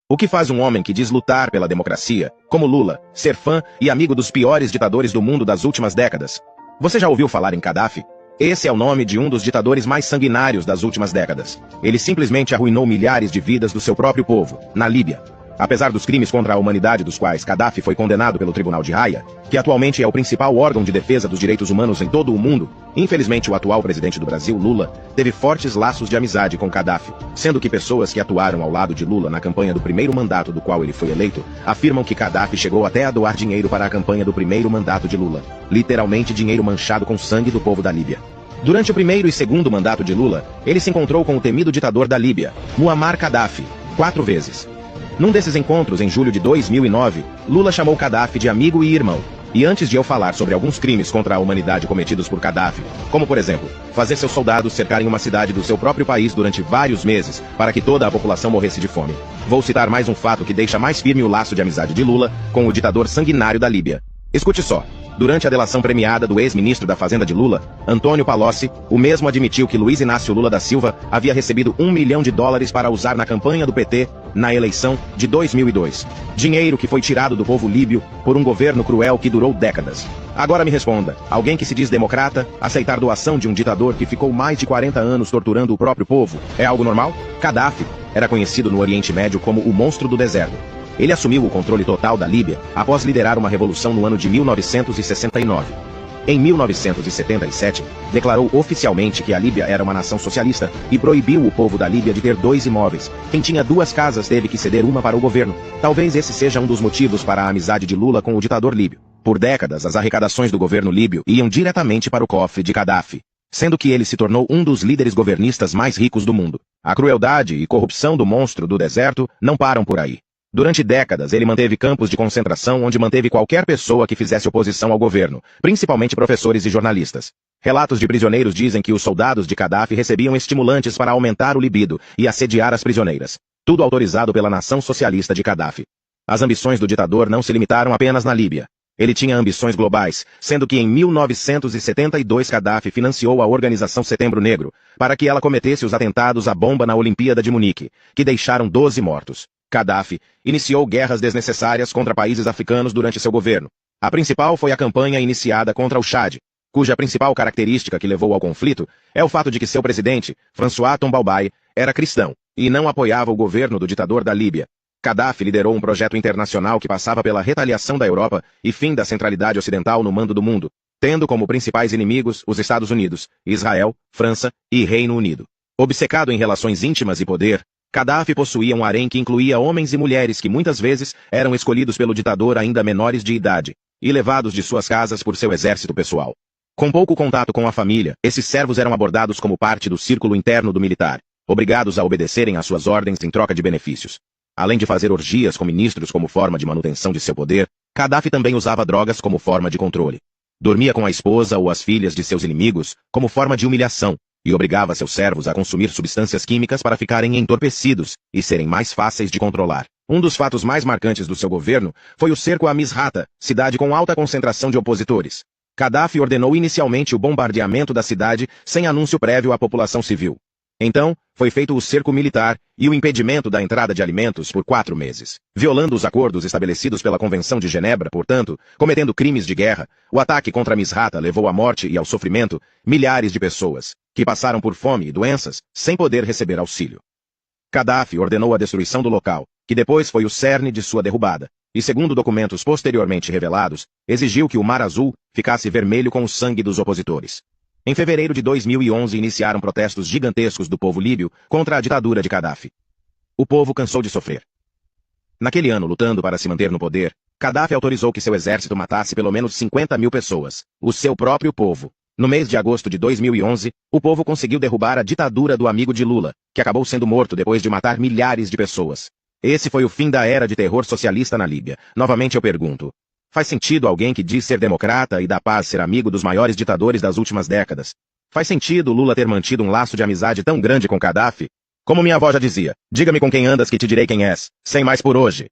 O que faz um homem que diz lutar pela democracia, como Lula, ser fã e amigo dos piores ditadores do mundo das últimas décadas? Você já ouviu falar em Gaddafi? Esse é o nome de um dos ditadores mais sanguinários das últimas décadas. Ele simplesmente arruinou milhares de vidas do seu próprio povo, na Líbia. Apesar dos crimes contra a humanidade dos quais Gaddafi foi condenado pelo Tribunal de Haia, que atualmente é o principal órgão de defesa dos direitos humanos em todo o mundo, infelizmente o atual presidente do Brasil, Lula, teve fortes laços de amizade com Gaddafi, sendo que pessoas que atuaram ao lado de Lula na campanha do primeiro mandato do qual ele foi eleito, afirmam que Gaddafi chegou até a doar dinheiro para a campanha do primeiro mandato de Lula, literalmente dinheiro manchado com sangue do povo da Líbia. Durante o primeiro e segundo mandato de Lula, ele se encontrou com o temido ditador da Líbia, Muammar Gaddafi, 4 vezes. Num desses encontros, em julho de 2009, Lula chamou Gaddafi de amigo e irmão. E antes de eu falar sobre alguns crimes contra a humanidade cometidos por Gaddafi, como por exemplo, fazer seus soldados cercarem uma cidade do seu próprio país durante vários meses para que toda a população morresse de fome, vou citar mais um fato que deixa mais firme o laço de amizade de Lula com o ditador sanguinário da Líbia. Escute só. Durante a delação premiada do ex-ministro da Fazenda de Lula, Antônio Palocci, o mesmo admitiu que Luiz Inácio Lula da Silva havia recebido $1 milhão para usar na campanha do PT na eleição de 2002. Dinheiro que foi tirado do povo líbio por um governo cruel que durou décadas. Agora me responda, alguém que se diz democrata, aceitar doação de um ditador que ficou mais de 40 anos torturando o próprio povo, é algo normal? Gaddafi era conhecido no Oriente Médio como o monstro do deserto. Ele assumiu o controle total da Líbia após liderar uma revolução no ano de 1969. Em 1977, declarou oficialmente que a Líbia era uma nação socialista e proibiu o povo da Líbia de ter 2 imóveis. Quem tinha 2 casas teve que ceder uma para o governo. Talvez esse seja um dos motivos para a amizade de Lula com o ditador líbio. Por décadas, as arrecadações do governo líbio iam diretamente para o cofre de Gaddafi, sendo que ele se tornou um dos líderes governistas mais ricos do mundo. A crueldade e corrupção do monstro do deserto não param por aí. Durante décadas, ele manteve campos de concentração onde manteve qualquer pessoa que fizesse oposição ao governo, principalmente professores e jornalistas. Relatos de prisioneiros dizem que os soldados de Gaddafi recebiam estimulantes para aumentar o libido e assediar as prisioneiras. Tudo autorizado pela nação socialista de Gaddafi. As ambições do ditador não se limitaram apenas na Líbia. Ele tinha ambições globais, sendo que em 1972 Gaddafi financiou a Organização Setembro Negro, para que ela cometesse os atentados à bomba na Olimpíada de Munique, que deixaram 12 mortos. Gaddafi iniciou guerras desnecessárias contra países africanos durante seu governo. A principal foi a campanha iniciada contra o Chad, cuja principal característica que levou ao conflito é o fato de que seu presidente, François Tombalbaye, era cristão e não apoiava o governo do ditador da Líbia. Gaddafi liderou um projeto internacional que passava pela retaliação da Europa e fim da centralidade ocidental no mando do mundo, tendo como principais inimigos os Estados Unidos, Israel, França e Reino Unido. Obcecado em relações íntimas e poder, Gaddafi possuía um harém que incluía homens e mulheres que muitas vezes eram escolhidos pelo ditador ainda menores de idade e levados de suas casas por seu exército pessoal. Com pouco contato com a família, esses servos eram abordados como parte do círculo interno do militar, obrigados a obedecerem às suas ordens em troca de benefícios. Além de fazer orgias com ministros como forma de manutenção de seu poder, Gaddafi também usava drogas como forma de controle. Dormia com a esposa ou as filhas de seus inimigos como forma de humilhação, e obrigava seus servos a consumir substâncias químicas para ficarem entorpecidos e serem mais fáceis de controlar. Um dos fatos mais marcantes do seu governo foi o cerco a Misrata, cidade com alta concentração de opositores. Gaddafi ordenou inicialmente o bombardeamento da cidade sem anúncio prévio à população civil. Então, foi feito o cerco militar e o impedimento da entrada de alimentos por 4 meses. Violando os acordos estabelecidos pela Convenção de Genebra, portanto, cometendo crimes de guerra, o ataque contra Misrata levou à morte e ao sofrimento milhares de pessoas, que passaram por fome e doenças sem poder receber auxílio. Gaddafi ordenou a destruição do local, que depois foi o cerne de sua derrubada, e segundo documentos posteriormente revelados, exigiu que o Mar Azul ficasse vermelho com o sangue dos opositores. Em fevereiro de 2011 iniciaram protestos gigantescos do povo líbio contra a ditadura de Gaddafi. O povo cansou de sofrer. Naquele ano, lutando para se manter no poder, Gaddafi autorizou que seu exército matasse pelo menos 50 mil pessoas, o seu próprio povo. No mês de agosto de 2011, o povo conseguiu derrubar a ditadura do amigo de Lula, que acabou sendo morto depois de matar milhares de pessoas. Esse foi o fim da era de terror socialista na Líbia. Novamente eu pergunto, faz sentido alguém que diz ser democrata e da paz ser amigo dos maiores ditadores das últimas décadas? Faz sentido Lula ter mantido um laço de amizade tão grande com Gaddafi? Como minha avó já dizia, diga-me com quem andas que te direi quem és. Sem mais por hoje.